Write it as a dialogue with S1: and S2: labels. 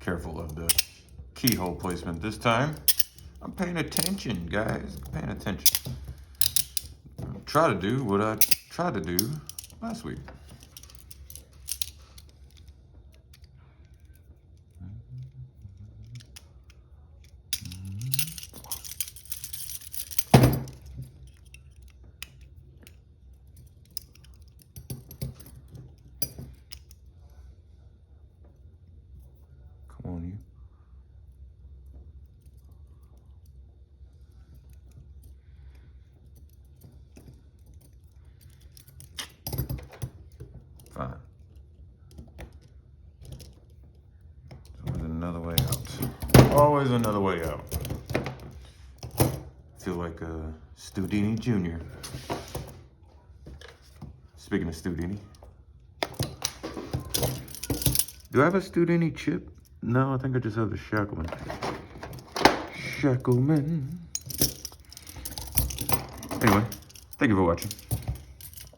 S1: careful of the keyhole placement this time. I'm paying attention, guys. I'm paying attention. Try to do what I tried to do last week. Come on, you. Fine. There's another way out. Always another way out. Feel like Studini Jr. Speaking of Studini. Do I have a Studini chip? No, I think I just have the Shackleman. Shackleman. Anyway, thank you for watching.